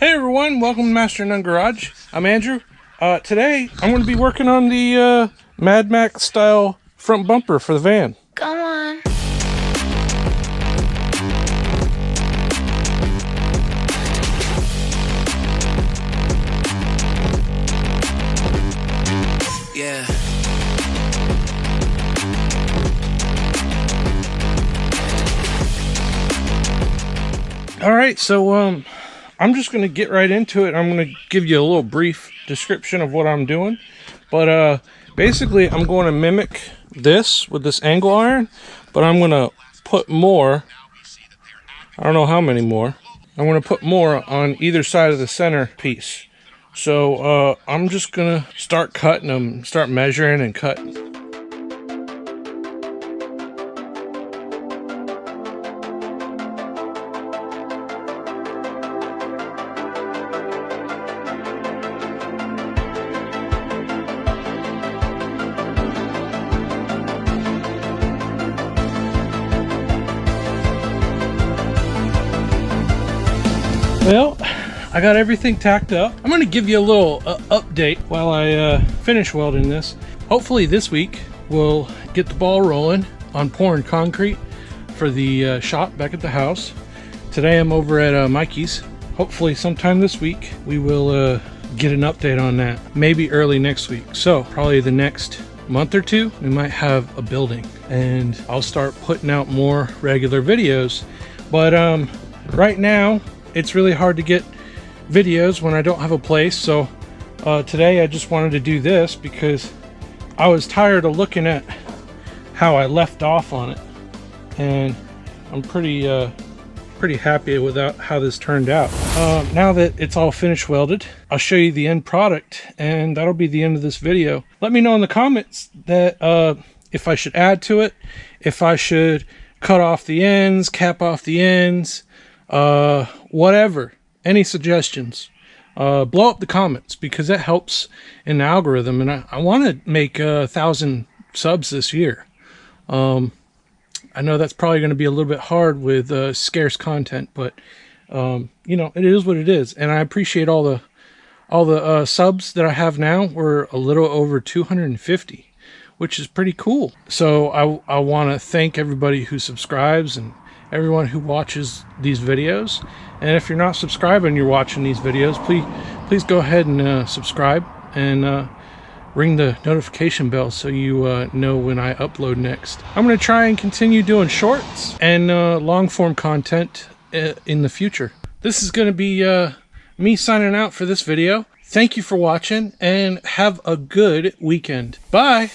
Hey everyone, welcome to Master None Garage. I'm Andrew. Today I'm going to be working on the Mad Max style front bumper for the van. Come on. Yeah. Alright, so I'm just going to get right into it. I'm going to give you a little brief description of what I'm doing. But basically I'm going to mimic this with this angle iron, but I'm going to put more. I don't know how many more. I'm going to put more on either side of the center piece. So I'm just going to start cutting them, start measuring and cut. Well, I got everything tacked up. I'm going to give you a little update while I finish welding this. Hopefully this week we'll get the ball rolling on pouring concrete for the shop back at the house. Today I'm over at Mikey's. Hopefully sometime this week we will get an update on that. Maybe early next week. So probably the next month or two we might have a building and I'll start putting out more regular videos. But right now it's really hard to get videos when I don't have a place. So today I just wanted to do this because I was tired of looking at how I left off on it, and I'm pretty happy with how this turned out. Now that it's all finished welded, I'll show you the end product, and that'll be the end of this video. Let me know in the comments that if I should add to it, if I should cut off the ends, cap off the ends, whatever, any suggestions. Blow up the comments because that helps in the algorithm, and I want to make 1,000 subs this year. I know that's probably going to be a little bit hard with scarce content, but you know, it is what it is, and I appreciate all the subs that I have now. We're a little over 250, which is pretty cool. So I want to thank everybody who subscribes and everyone who watches these videos. And if you're not subscribed and you're watching these videos, please go ahead and subscribe and ring the notification bell so you know when I upload next. I'm going to try and continue doing shorts and long form content in the future. This is going to be me signing out for this video. Thank you for watching and have a good weekend. Bye.